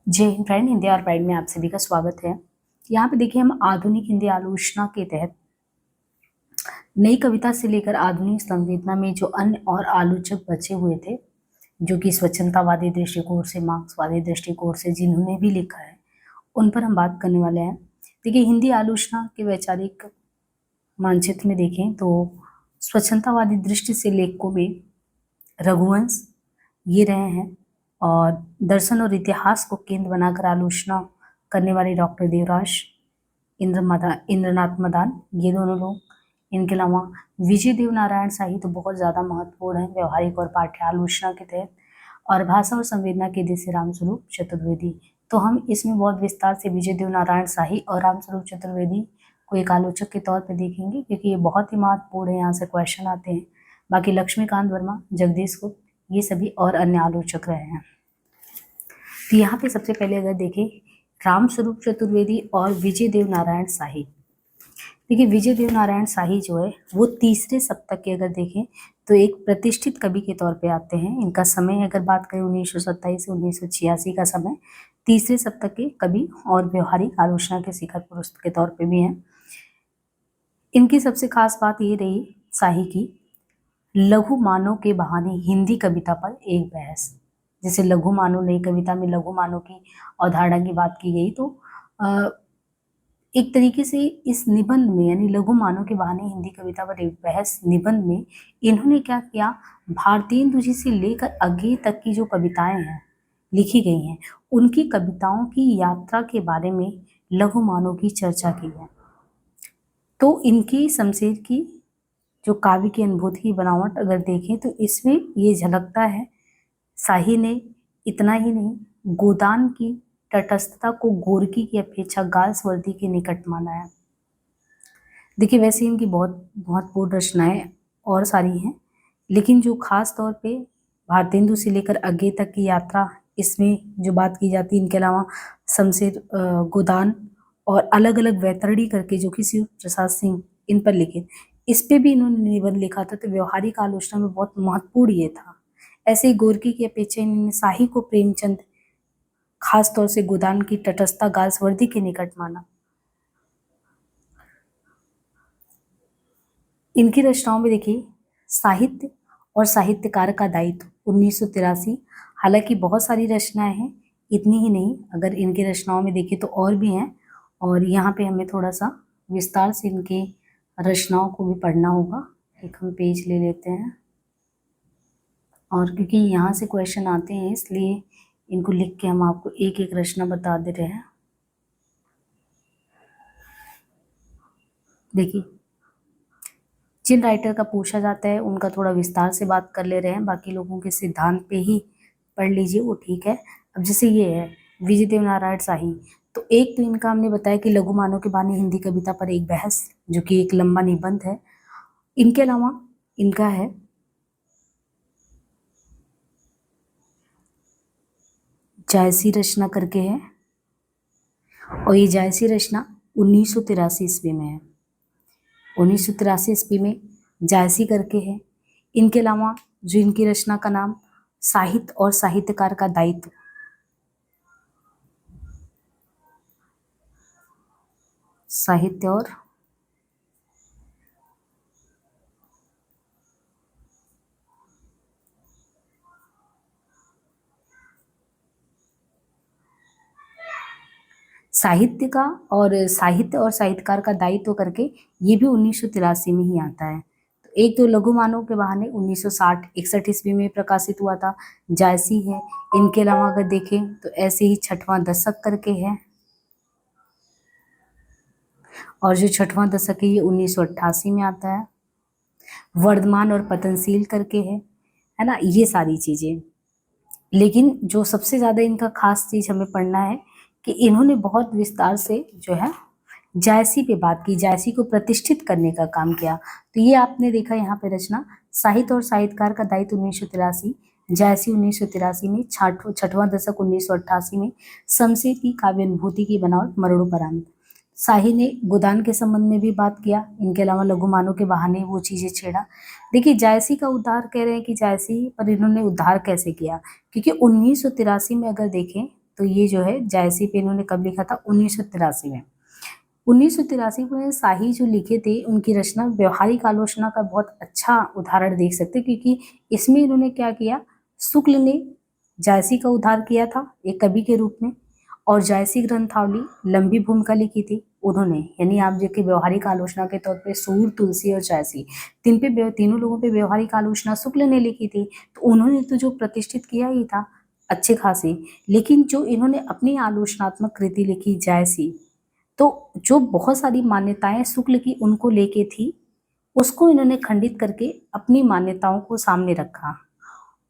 जय हिंद फ्रेंड, हिंदी और प्राइड में आप सभी का स्वागत है। यहाँ पे देखिए हम आधुनिक हिंदी आलोचना के तहत नई कविता से लेकर आधुनिक संवेदना में जो अन्य और आलोचक बचे हुए थे, जो कि स्वच्छंदतावादी दृष्टिकोण से, मार्क्सवादी दृष्टिकोण से जिन्होंने भी लिखा है, उन पर हम बात करने वाले हैं। देखिए हिंदी आलोचना के वैचारिक मानचित्र में देखें तो स्वच्छंदतावादी दृष्टि से लेखकों में रघुवंश ये रहे हैं, और दर्शन और इतिहास को केंद्र बनाकर आलोचना करने वाले डॉक्टर देवराज, इंद्रनाथ मदान, ये दोनों लोग। इनके अलावा विजय देव नारायण शाही तो बहुत ज़्यादा महत्वपूर्ण है व्यवहारिक और पाठ्य आलोचना के तहत, और भाषा और संवेदना के जैसे रामस्वरूप चतुर्वेदी। तो हम इसमें बहुत विस्तार से विजय देव नारायण शाही और रामस्वरूप चतुर्वेदी को एक आलोचक के तौर पर देखेंगे, क्योंकि ये बहुत ही महत्वपूर्ण है, यहाँ से क्वेश्चन आते हैं। बाकी लक्ष्मीकांत वर्मा, जगदीश गुप्त, ये सभी और अन्य आलोचक रहे हैं। तो यहाँ पे सबसे पहले अगर देखें रामस्वरूप चतुर्वेदी और विजय देव नारायण शाही। देखिए विजय देव नारायण शाही जो है वो तीसरे शतक के अगर देखें तो एक प्रतिष्ठित कवि के तौर पे आते हैं। इनका समय अगर बात करें 1927 से 1986 का समय, तीसरे शतक के कवि और व्यवहारिक आलोचना के शिखर पुरुष के तौर पे भी हैं। इनकी सबसे खास बात ये रही शाही की, लघु मानव के बहाने हिंदी कविता पर एक बहस। जैसे लघु मानव, नई कविता में लघु मानव की अवधारणा की बात की गई, तो एक तरीके से इस निबंध में, यानी लघु मानव के बहाने हिंदी कविता पर एक बहस निबंध में इन्होंने क्या किया, भारतेंदु जी से लेकर आगे तक की जो कविताएं हैं लिखी गई हैं, उनकी कविताओं की यात्रा के बारे में लघु मानव की चर्चा की है। तो इनकी शमशेर की जो काव्य की अनुभूति की बनावट अगर देखें तो इसमें ये झलकता है। शाही ने इतना ही नहीं, गोदान की तटस्थता को गोरकी की अपेक्षा गाल्सवर्दी के निकट माना है। देखिए वैसे इनकी बहुत महत्वपूर्ण रचनाएं और सारी हैं, लेकिन जो खास तौर पे भारतेंदु से लेकर आगे तक की यात्रा, इसमें जो बात की जाती है, इनके अलावा शमशेर, गोदान और अलग अलग वैतरणी करके जो कि शिव प्रसाद सिंह इन पर लिखे, इस पे भी इन्होंने निबंध लिखा था। तो व्यवहारिक आलोचना में बहुत महत्वपूर्ण ये था। ऐसे ही गोरकी की अपेक्षा इन्होंने शाही को प्रेमचंद, खास तौर से गोदान की तटस्थता गाल्सवर्दी के निकट माना। इनकी रचनाओं में देखिए साहित्य और साहित्यकार का दायित्व 1983, हालांकि बहुत सारी रचनाएं हैं, इतनी ही नहीं, अगर इनकी रचनाओं में देखिए तो और भी हैं, और यहाँ पे हमें थोड़ा सा विस्तार से इनके रचनाओं को भी पढ़ना होगा। एक हम पेज ले लेते हैं, और क्योंकि यहाँ से क्वेश्चन आते हैं इसलिए इनको लिख के हम आपको एक एक रचना बता दे रहे हैं। देखिए जिन राइटर का पूछा जाता है उनका थोड़ा विस्तार से बात कर ले रहे हैं, बाकी लोगों के सिद्धांत पे ही पढ़ लीजिए, वो ठीक है। अब जैसे ये है विजय देव नारायण शाही, तो एक तो इनका हमने बताया कि लघु मानव के बहाने हिंदी कविता पर एक बहस, जो कि एक लंबा निबंध है। इनके अलावा इनका है जायसी रचना करके है, और ये जायसी रचना 1983 ईस्वी में है। 1983 ईस्वी में जायसी करके है। इनके अलावा जो इनकी रचना का नाम साहित्य और साहित्यकार का दायित्व, साहित्य और साहित्य का और साहित्यकार का दायित्व करके, ये भी 1983 में ही आता है। तो एक तो लघु मानव के बहाने 1960-61 ईस्वी में प्रकाशित हुआ था, जायसी है। इनके अलावा अगर देखें तो ऐसे ही छठवां दशक करके है, और जो छठवां दशक है ये 1988 में आता है। वर्धमान और पतनशील करके है ना, ये सारी चीजें। लेकिन जो सबसे ज्यादा इनका खास चीज हमें पढ़ना है कि इन्होंने बहुत विस्तार से जो है जायसी पे बात की, जायसी को प्रतिष्ठित करने का काम किया। तो ये आपने देखा यहाँ पे रचना साहित्य और साहित्यकार का दायित्व 1983, जायसी 1983 में, छठवां दशक 1988 में, शमशेर की काव्य अनुभूति की बनावट मरणोपरांत। शाही ने गोदान के संबंध में भी बात किया, इनके अलावा लघु मानव के बहाने वो चीजें छेड़ा। देखिए जायसी का उद्धार कह रहे हैं कि जायसी पर इन्होंने उद्धार कैसे किया, क्योंकि 1983 में अगर देखें तो ये जो है जायसी पे इन्होंने कब लिखा था, 1983 में। 1983 में शाही जो लिखे थे, उनकी रचना व्यवहारिक आलोचना का बहुत अच्छा उदाहरण देख सकते हैं, क्योंकि इसमें इन्होंने क्या किया, शुक्ल ने जायसी का उद्धार किया था एक कवि के रूप में, और जायसी ग्रंथावली लंबी भूमिका लिखी थी उन्होंने। यानी आप देखिए व्यवहारिक आलोचना के तौर पे सूर, तुलसी और जायसी, तीनों लोगों पे व्यवहारिक आलोचना शुक्ल ने लिखी थी। तो उन्होंने तो जो प्रतिष्ठित किया ही था अच्छे खासे, लेकिन जो इन्होंने अपनी आलोचनात्मक कृति लिखी जायसी, तो जो बहुत सारी मान्यताएं शुक्ल की उनको लेके थी, उसको इन्होंने खंडित करके अपनी मान्यताओं को सामने रखा।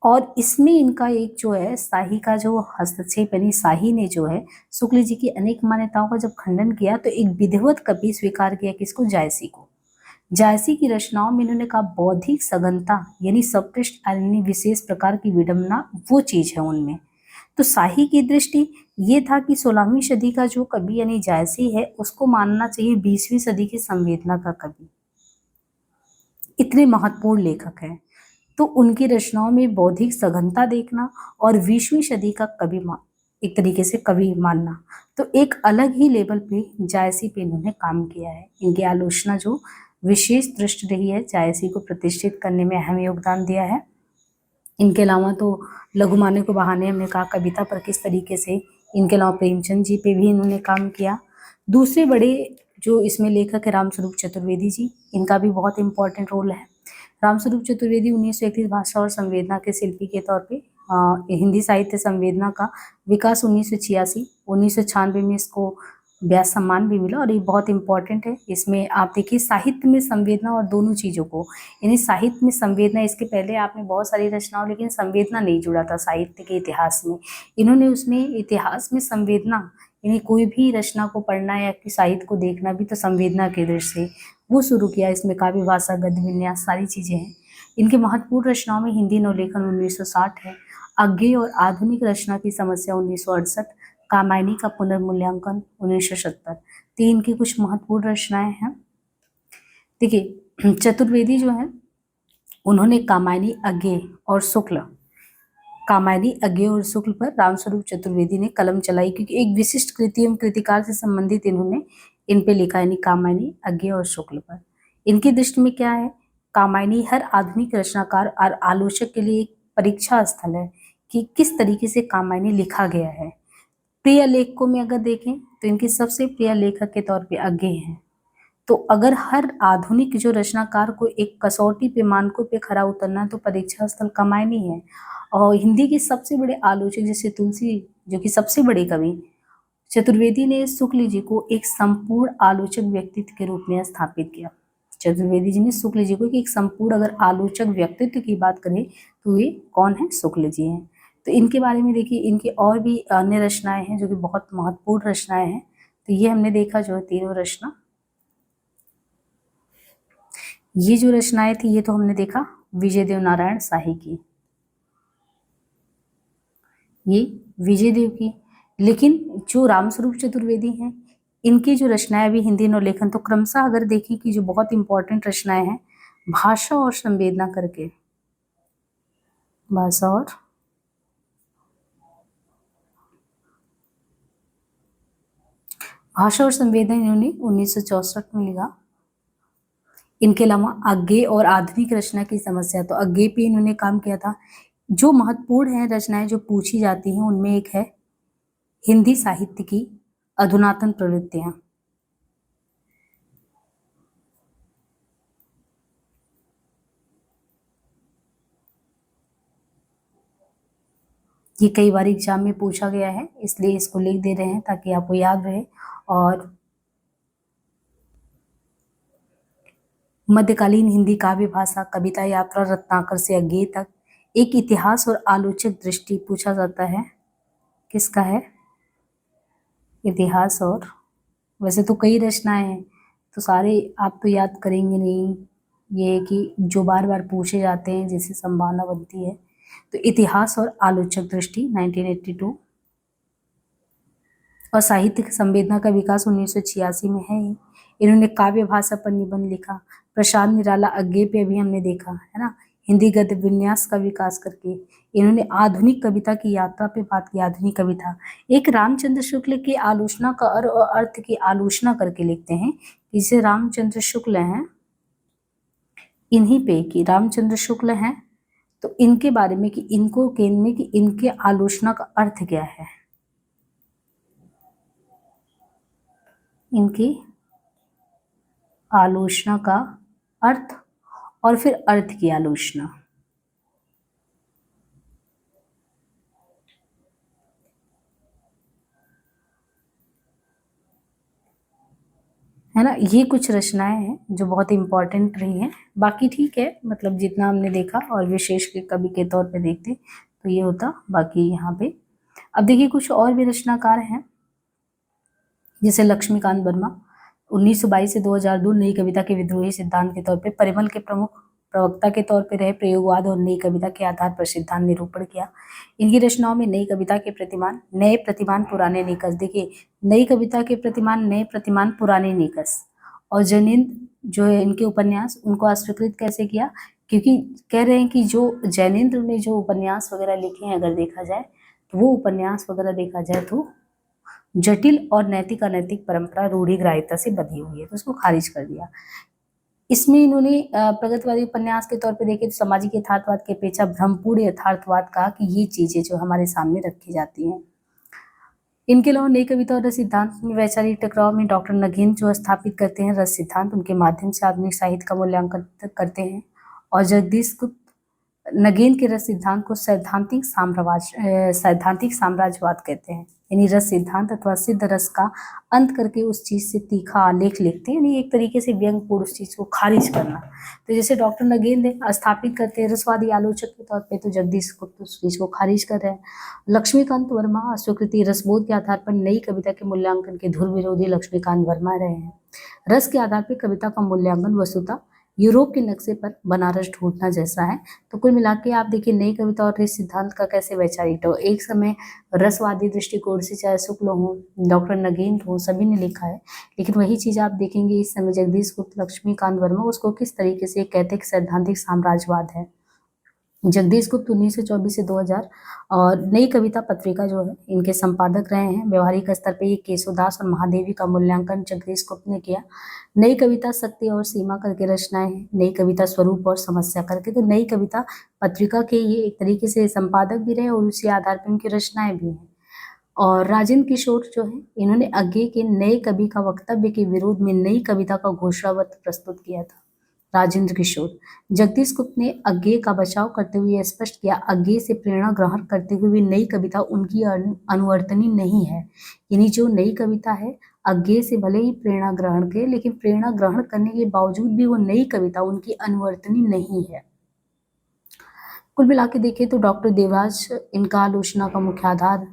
और इसमें इनका एक जो है शाही का जो हस्तक्षेप, यानी शाही ने जो है शुक्ल जी की अनेक मान्यताओं का जब खंडन किया, तो एक विधिवत कवि स्वीकार किया किसको, जायसी को। जायसी की रचनाओं में इन्होंने कहा बौद्धिक सघनता, यानी सब्टेस्ट यानी विशेष प्रकार की विडंबना, वो चीज है उनमें। तो शाही की दृष्टि ये था कि 16वीं सदी का जो कवि यानी जायसी है, उसको मानना चाहिए 20वीं सदी की संवेदना का कवि, इतने महत्वपूर्ण लेखक हैं। तो उनकी रचनाओं में बौद्धिक सघनता देखना और 20वीं सदी का कवि एक तरीके से कवि मानना, तो एक अलग ही लेवल पे जायसी पे इन्होंने काम किया है। इनकी आलोचना जो विशेष दृष्टि रही है, जायसी को प्रतिष्ठित करने में अहम योगदान दिया है। इनके अलावा तो लघुमान्य को बहाने हमने कहा, कविता पर किस तरीके से, इनके अलावा प्रेमचंद जी पे भी इन्होंने काम किया। दूसरे बड़े जो इसमें लेखक है रामस्वरूप चतुर्वेदी जी, इनका भी बहुत इंपॉर्टेंट रोल है। रामस्वरूप चतुर्वेदी 1931 भाषा और संवेदना के शिल्पी के तौर पे हिंदी साहित्य संवेदना का विकास 1996 में इसको व्यास सम्मान भी मिला, और ये बहुत इंपॉर्टेंट है। इसमें आप देखिए साहित्य में संवेदना और दोनों चीज़ों को, यानी साहित्य में संवेदना, इसके पहले आपने बहुत सारी रचनाओं, लेकिन संवेदना नहीं जुड़ा था साहित्य के इतिहास में। इन्होंने उसमें इतिहास में संवेदना, यानी कोई भी रचना को पढ़ना या कि साहित्य को देखना भी तो संवेदना के दृष्टि से वो शुरू किया। इसमें काव्य भाषा, गद्य विन्यास, सारी चीज़ें हैं। इनके महत्वपूर्ण रचनाओं में हिंदी नवलेखन 1960 है, अज्ञेय और आधुनिक रचना की समस्या 1968, कामायनी का पुनर्मूल्यांकन 1970। तो इनकी कुछ महत्वपूर्ण रचनाएं हैं। देखिए चतुर्वेदी जो है, उन्होंने कामायनी, अज्ञेय और शुक्ल, कामायनी, अज्ञेय और शुक्ल पर रामस्वरूप चतुर्वेदी ने कलम चलाई, क्योंकि एक विशिष्ट कृति एवं कृतिकाल से संबंधित इन्होंने इन पे लिखा, यानी कामायनी, अज्ञेय और शुक्ल पर। इनकी दृष्टि में क्या है, कामायनी हर आधुनिक रचनाकार और आलोचक के लिए एक परीक्षा स्थल है कि किस तरीके से कामायनी लिखा गया है। प्रिय लेखकों में अगर देखें तो इनके सबसे प्रिय लेखक के तौर पे अज्ञेय हैं। तो अगर हर आधुनिक जो रचनाकार को एक कसौटी पे, मानकों पे खरा उतरना है, तो परीक्षा स्थल कामायनी है। और हिंदी के सबसे बड़े आलोचक जैसे तुलसी, जो कि सबसे बड़े कवि, चतुर्वेदी ने शुक्ल जी को एक संपूर्ण आलोचक व्यक्तित्व के रूप में स्थापित किया। चतुर्वेदी जी ने शुक्ल जी को एक संपूर्ण, अगर आलोचक व्यक्तित्व की बात करें तो ये कौन है, शुक्ल जी हैं। तो इनके बारे में देखिए, इनकी और भी अन्य रचनाएं हैं जो कि बहुत महत्वपूर्ण रचनाएं हैं। तो ये हमने देखा जो है तीनों रचना, ये जो रचनाएं थी ये तो हमने देखा विजय देव नारायण शाही की, ये विजय देव की। लेकिन जो रामस्वरूप चतुर्वेदी हैं, इनकी जो रचनाएं भी हिंदी नवलेखन, तो क्रमशः अगर देखें कि जो बहुत इंपॉर्टेंट रचनाएं हैं, भाषा और संवेदना करके, भाषा और संवेदना इन्होंने 1964 में लिखा। इनके अलावा अज्ञेय और आधुनिक रचना की समस्या, तो अज्ञेय पे इन्होंने काम किया था। जो महत्वपूर्ण है रचनाएं जो पूछी जाती हैं, उनमें एक है हिंदी साहित्य की अधुनातन प्रवृत्तियां। ये कई बार एग्जाम में पूछा गया है, इसलिए इसको लिख दे रहे हैं ताकि आपको याद रहे। और मध्यकालीन हिंदी काव्य भाषा, कविता यात्रा, रत्नाकर से अज्ञेय तक, एक इतिहास और आलोचक दृष्टि पूछा जाता है, किसका है, इतिहास। और वैसे तो कई रचनाएं हैं, तो सारे आप तो याद करेंगे नहीं, ये कि जो बार बार पूछे जाते हैं जिससे संभावना बनती है। तो इतिहास और आलोचक दृष्टि 1982, और साहित्यिक संवेदना का विकास 1986 में है। इन्होंने काव्य भाषा पर निबंध लिखा। प्रशांत निराला अज्ञेय पे अभी हमने देखा है ना। हिंदी गद्य विन्यास का विकास करके। इन्होंने आधुनिक कविता की यात्रा पे बात की। आधुनिक कविता एक रामचंद्र शुक्ल की आलोचना का और अर्थ की आलोचना करके लिखते हैं। इसे रामचंद्र शुक्ल हैं, इन्हीं पे कि रामचंद्र शुक्ल हैं, तो इनके बारे में कि इनको केंद्र में कि इनके आलोचना का अर्थ क्या है, इनकी आलोचना का अर्थ और फिर अर्थ की आलोचना। है ना, ये कुछ रचनाएं हैं जो बहुत इंपॉर्टेंट रही हैं। बाकी ठीक है, मतलब जितना हमने देखा और विशेष के कवि के तौर पे देखते तो ये होता। बाकी यहाँ पे अब देखिए कुछ और भी रचनाकार हैं, जैसे लक्ष्मीकांत वर्मा 1922 से 2002 नई कविता के विद्रोही सिद्धांत के तौर पे परिमल के प्रमुख प्रवक्ता के तौर पे रहे। प्रयोगवाद और नई कविता के आधार पर सिद्धांत निरूपण किया। इनकी रचनाओं में नई कविता के प्रतिमान, नए प्रतिमान, पुराने निकष। देखिए नई कविता के प्रतिमान, नए प्रतिमान, पुराने निकष। और जैनेन्द्र जो है इनके उपन्यास, उनको अस्वीकृत कैसे किया, क्योंकि कह रहे हैं कि जो जैनेन्द्र ने जो उपन्यास वगैरह लिखे हैं, अगर देखा जाए तो वो उपन्यास वगैरह देखा जाए तो जटिल और नैतिक अनैतिक परंपरा रूढ़िग्राहिता से बधी हुई है, तो उसको खारिज कर दिया। इसमें इन्होंने प्रगतिवादी उपन्यास के तौर पे देखे तो सामाजिक यथार्थवाद के अपेक्षा भ्रमपूर्ण यथार्थवाद कहा कि ये चीजें जो हमारे सामने रखी जाती हैं। इनके अलावा नई कविता और रस सिद्धांत में वैचारिक टकराव में डॉक्टर नगेन जो स्थापित करते हैं रस सिद्धांत, उनके माध्यम से आधुनिक साहित्य का मूल्यांकन करते हैं। और जगदीश गुप्त नगेन के रस सिद्धांत को सैद्धांतिक साम्राज्यवाद कहते हैं। यानी रस सिद्धांत अथवा सिद्ध रस का अंत करके उस चीज से तीखा आलेख लिखते हैं, यानी एक तरीके से व्यंग्यपूर्ण उस चीज को खारिज करना। तो जैसे डॉक्टर नगेन ने स्थापित करते हैं रसवादी आलोचक के तौर पे, तो जगदीश गुप्त उस चीज को खारिज कर रहे हैं। लक्ष्मीकांत वर्मा स्वीकृति रसबोध के आधार पर नई कविता के मूल्यांकन के धुर विरोधी लक्ष्मीकांत वर्मा रहे हैं। रस के आधार पर कविता का मूल्यांकन वस्तुतः यूरोप के नक्शे पर बनारस ढूंढना जैसा है। तो कुल मिला के आप देखिए नई कविता और इस सिद्धांत का कैसे वैचारिक हो। एक समय रसवादी दृष्टिकोण से चाहे शुक्ल हो, डॉक्टर नगेन हो, सभी ने लिखा है, लेकिन वही चीज आप देखेंगे इस समय जगदीश गुप्त, लक्ष्मीकांत वर्मा उसको किस तरीके से कहते हैं सैद्धांतिक साम्राज्यवाद है। जगदीश गुप्त 1924 से 2000 और नई कविता पत्रिका जो है इनके संपादक रहे हैं। व्यवहारिक स्तर पे ये केशवदास और महादेवी का मूल्यांकन जगदीश गुप्त ने किया। नई कविता शक्ति और सीमा करके रचनाएं हैं, नई कविता स्वरूप और समस्या करके। तो नई कविता पत्रिका के ये एक तरीके से संपादक भी रहे और उसी आधार पर उनकी रचनाएं भी हैं। और राजेंद्र किशोर जो है इन्होंने आगे के नए कवि का वक्तव्य के विरोध में नई कविता का घोषणापत्र प्रस्तुत किया था। राजेंद्र किशोर जगदीश गुप्त ने अज्ञे का बचाव करते हुए स्पष्ट किया, अज्ञे से प्रेरणा ग्रहण करते हुए नई कविता उनकी अनुवर्तनी नहीं है। यानी जो नई कविता है अज्ञे से भले ही प्रेरणा ग्रहण के, लेकिन प्रेरणा ग्रहण करने के बावजूद भी वो नई कविता उनकी अनुवर्तनी नहीं है। कुल मिला के देखें तो डॉक्टर देवराज इनका आलोचना का मुख्य आधार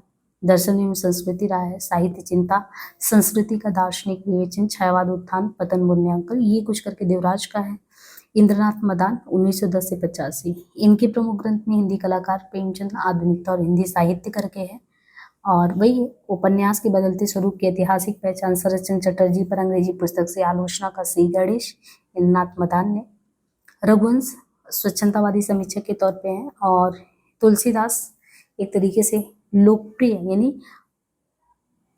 दर्शन एवं संस्कृति रहा है। साहित्य चिंता, संस्कृति का दार्शनिक विवेचन, छायावाद उत्थान, पतन मूल्यांकन, ये कुछ करके देवराज का है। इंद्रनाथ मदान 1910 से 85, इनके प्रमुख ग्रंथ में हिंदी कलाकार प्रेमचंद, आधुनिकता और हिंदी साहित्य करके है। और वही उपन्यास के बदलते स्वरूप की ऐतिहासिक पहचान शरदचंद्र चटर्जी पर अंग्रेजी पुस्तक से आलोचना का श्री गणेश इंद्रनाथ मदान ने। रघुवंश स्वच्छंदतावादी समीक्षक के तौर पे हैं। और तुलसीदास एक तरीके से लोकप्रिय, यानी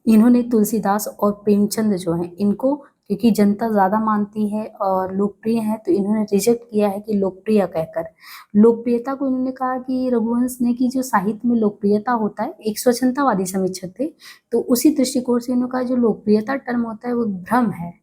इन्होंने तुलसीदास और प्रेमचंद जो हैं इनको, क्योंकि जनता ज्यादा मानती है और लोकप्रिय है, तो इन्होंने रिजेक्ट किया है कि लोकप्रिय कहकर। लोकप्रियता को इन्होंने कहा कि रघुवंश ने कि जो साहित्य में लोकप्रियता होता है, एक स्वच्छंदतावादी समीक्षक थे, तो उसी दृष्टिकोण से इन्होंने कहा जो लोकप्रियता टर्म होता है वो भ्रम है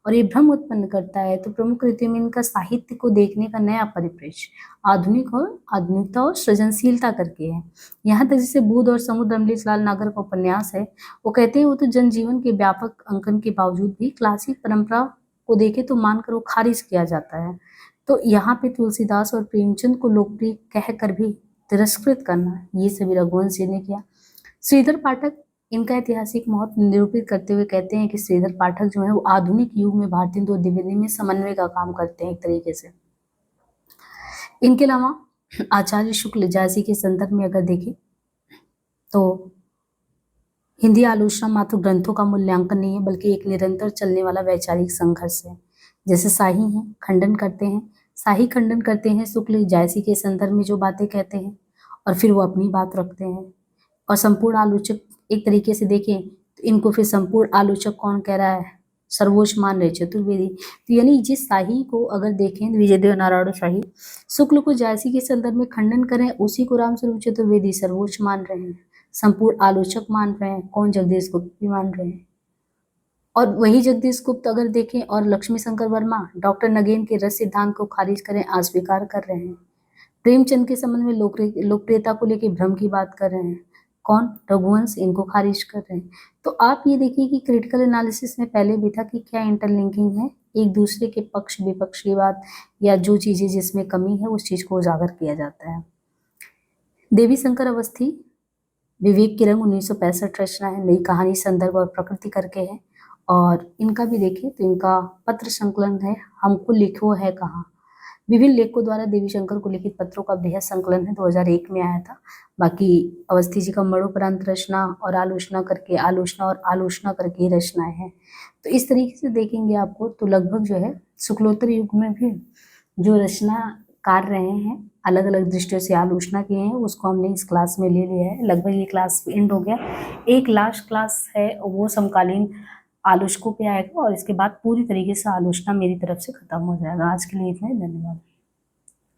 और ये भ्रम उत्पन्न करता है। तो प्रमुख कृतियों में इनका साहित्य को देखने का नया परिप्रेक्ष्य आधुनिकता और सृजनशीलता करके है। यहाँ तक जैसे बुध और समुद्र अमलेश लाल नागर का उपन्यास है, वो कहते हैं वो तो जनजीवन के व्यापक अंकन के बावजूद भी क्लासिक परंपरा को देखे तो मानकर वो खारिज किया जाता है। तो यहाँ पे तुलसीदास और प्रेमचंद को लोकप्रिय कहकर भी तिरस्कृत करना, ये सभी रघुवंश जी ने किया। श्रीधर पाठक इनका ऐतिहासिक महत्व निरूपित करते हुए कहते हैं कि श्रीधर पाठक जो है वो आधुनिक युग में भारतीय दो द्विवेदी में समन्वय का काम करते हैं एक तरीके से। इनके अलावा आचार्य शुक्ल जायसी के संदर्भ में अगर देखें तो हिंदी आलोचना मात्र ग्रंथों का मूल्यांकन नहीं है, बल्कि एक निरंतर चलने वाला वैचारिक संघर्ष है। जैसे शाही हैं, खंडन करते हैं, शाही खंडन करते हैं शुक्ल जायसी के संदर्भ में जो बातें कहते हैं और फिर वो अपनी बात रखते हैं। और संपूर्ण आलोचक एक तरीके से देखें तो इनको फिर संपूर्ण आलोचक कौन कह रहा है, सर्वोच्च मान रहे चतुर्वेदी। तो यानी जिस शाही को अगर देखें विजयदेव नारायण शाही शुक्ल को जायसी के संदर्भ में खंडन करें, उसी को रामस्वरूप चतुर्वेदी सर्वोच्च मान रहे हैं, संपूर्ण आलोचक मान रहे हैं। कौन? जगदीश गुप्त भी मान रहे हैं। और वही जगदीश गुप्त अगर देखें और लक्ष्मी शंकर वर्मा डॉक्टर नगेन के रस सिद्धांत को खारिज करें, अस्वीकार कर रहे हैं। प्रेमचंद के संबंध में लोकप्रियता को लेकर भ्रम की बात कर रहे हैं। कौन? रघुवंश, इनको खारिज कर रहे हैं। तो आप ये देखिए कि क्रिटिकल एनालिसिस में पहले भी था कि क्या इंटरलिंकिंग है, एक दूसरे के पक्ष विपक्ष की बात या जो चीजें जिसमें कमी है उस चीज को उजागर किया जाता है। देवी शंकर अवस्थी विवेक की रंग 1965 रचना है, नई कहानी संदर्भ और प्रकृति करके है। और इनका भी देखें तो इनका पत्र संकलन है हमको लिखो है कहाँ। विभिन्न लेखकों द्वारा देवी शंकर को लिखित पत्रों का बृहद संकलन है, 2001 में आया था। बाकी अवस्थी जी का मरणोपरांत रचना और आलोचना और आलोचना करके ही रचनाएं हैं। तो इस तरीके से देखेंगे आपको तो लगभग जो है शुक्लोत्तर युग में भी जो रचनाकार रहे हैं अलग अलग दृष्टियों से आलोचना किए हैं, उसको हमने इस क्लास में ले लिया है। लगभग ये क्लास एंड हो गया। एक लास्ट क्लास है वो समकालीन आलोचकों पे आएगा और इसके बाद पूरी तरीके से आलोचना मेरी तरफ से खत्म हो जाएगा। आज के लिए इतना ही, धन्यवाद।